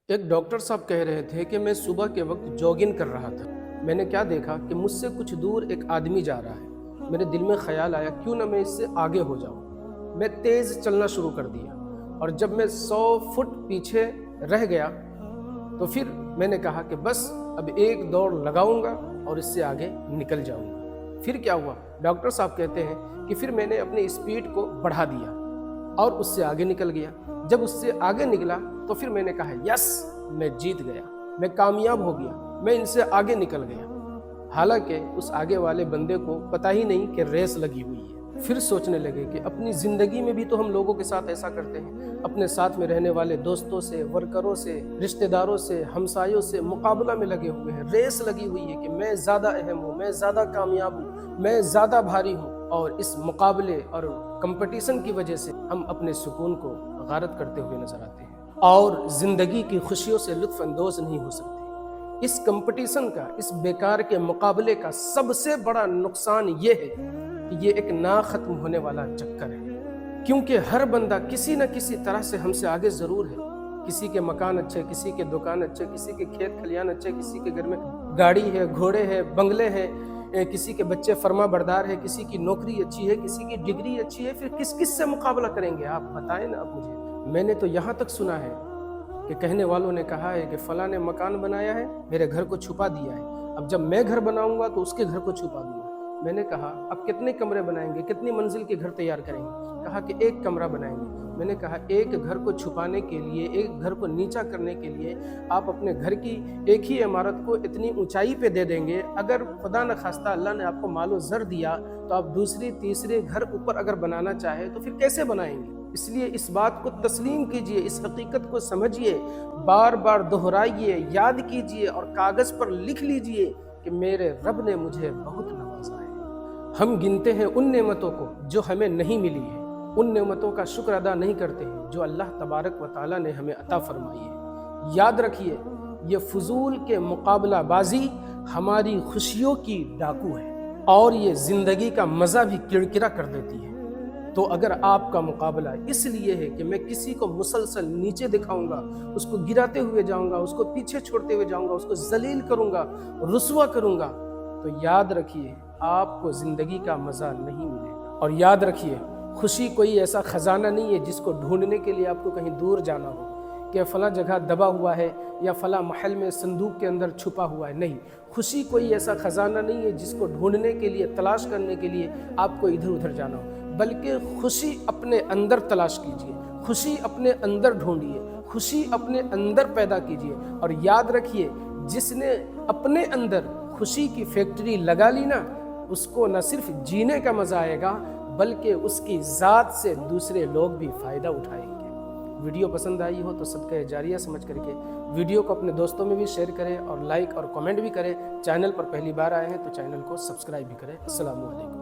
एक डॉक्टर साहब कह रहे थे कि मैं सुबह के वक्त जॉगिंग कर रहा था। मैंने क्या देखा कि मुझसे कुछ दूर एक आदमी जा रहा है। मेरे दिल में ख्याल आया क्यों ना मैं इससे आगे हो जाऊं। मैं तेज़ चलना शुरू कर दिया और जब मैं 100 फुट पीछे रह गया तो फिर मैंने कहा कि बस अब एक दौड़ लगाऊंगा और इससे आगे निकल जाऊंगा। फिर क्या हुआ, डॉक्टर साहब कहते हैं कि फिर मैंने अपनी स्पीड को बढ़ा दिया और उससे आगे निकल गया। जब उससे आगे निकला तो फिर मैंने कहा यस, मैं जीत गया, मैं कामयाब हो गया, मैं इनसे आगे निकल गया। हालांकि उस आगे वाले बंदे को पता ही नहीं कि रेस लगी हुई है। फिर सोचने लगे कि अपनी ज़िंदगी में भी तो हम लोगों के साथ ऐसा करते हैं। अपने साथ में रहने वाले दोस्तों से, वर्करों से, रिश्तेदारों से, हमसायों से मुकाबला में लगे हुए हैं। रेस लगी हुई है कि मैं ज़्यादा अहम हूँ, मैं ज़्यादा कामयाब हूँ, मैं ज़्यादा भारी हूँ। और इस मुकाबले और कंपटीशन की वजह से हम अपने सुकून को गारत करते हुए नजर आते हैं और ज़िंदगी की खुशियों से लुत्फ़ अंदोज़ नहीं हो सकते। इस कंपटीशन का, इस बेकार के मुकाबले का सबसे बड़ा नुकसान ये है कि ये एक ना ख़त्म होने वाला चक्कर है, क्योंकि हर बंदा किसी न किसी तरह से हमसे आगे ज़रूर है। किसी के मकान अच्छे, किसी के दुकान अच्छे, किसी के खेत खलियान अच्छे, किसी के घर में गाड़ी है, घोड़े हैं, बंगले हैं, किसी के बच्चे फर्मा बरदार है, किसी की नौकरी अच्छी है, किसी की डिग्री अच्छी है। फिर किस किस से मुकाबला करेंगे आप बताएं ना आप मुझे। मैंने तो यहाँ तक सुना है कि कहने वालों ने कहा है कि फलां ने मकान बनाया है, मेरे घर को छुपा दिया है, अब जब मैं घर बनाऊंगा तो उसके घर को छुपा दूंगा। मैंने कहा अब कितने कमरे बनाएंगे, कितनी मंजिल के घर तैयार करेंगे? कहा कि एक कमरा बनाएंगे। मैंने कहा एक घर को छुपाने के लिए, एक घर को नीचा करने के लिए आप अपने घर की एक ही इमारत को इतनी ऊंचाई पे दे देंगे। अगर खुदा न खास्ता अल्लाह ने आपको मालो ज़र दिया तो आप दूसरी तीसरे घर ऊपर अगर बनाना चाहे तो फिर कैसे बनाएंगे? इसलिए इस बात को तस्लीम कीजिए, इस हकीकत को समझिए, बार बार दोहराइए, याद कीजिए और कागज़ पर लिख लीजिए कि मेरे रब ने मुझे बहुत नवाजा है। हम गिनते हैं उन नेमतों को जो हमें नहीं मिली है, उन नेमतों का शुक्र अदा नहीं करते हैं जो अल्लाह तबारक व तआला ने हमें अता फरमाई है। याद रखिए, ये फजूल के मुकाबला बाजी हमारी खुशियों की डाकू है और ये ज़िंदगी का मज़ा भी किरकिरा कर देती है। तो अगर आपका मुकाबला इसलिए है कि मैं किसी को मुसलसल नीचे दिखाऊंगा, उसको गिराते हुए जाऊंगा, उसको पीछे छोड़ते हुए जाऊंगा, उसको जलील करूंगा, रुसवा करूंगा, तो याद रखिए आपको ज़िंदगी का मज़ा नहीं मिलेगा। और याद रखिए, खुशी कोई ऐसा ख़जाना नहीं है जिसको ढूंढने के लिए आपको कहीं दूर जाना हो कि फ़लाँ जगह दबा हुआ है या फ़लाँ महल में संदूक के अंदर छुपा हुआ है। नहीं, खुशी कोई ऐसा ख़जाना नहीं है जिसको ढूंढने के लिए, तलाश करने के लिए आपको इधर उधर जाना हो, बल्कि खुशी अपने अंदर तलाश कीजिए, खुशी अपने अंदर ढूंढिए, खुशी अपने अंदर पैदा कीजिए। और याद रखिए, जिसने अपने अंदर खुशी की फैक्ट्री लगा ली ना, उसको न सिर्फ जीने का मज़ा आएगा बल्कि उसकी ज़ात से दूसरे लोग भी फ़ायदा उठाएंगे। वीडियो पसंद आई हो तो सदका जारिया समझ करके वीडियो को अपने दोस्तों में भी शेयर करें और लाइक और कमेंट भी करें। चैनल पर पहली बार आए हैं तो चैनल को सब्सक्राइब भी करें। अस्सलामु अलैकुम।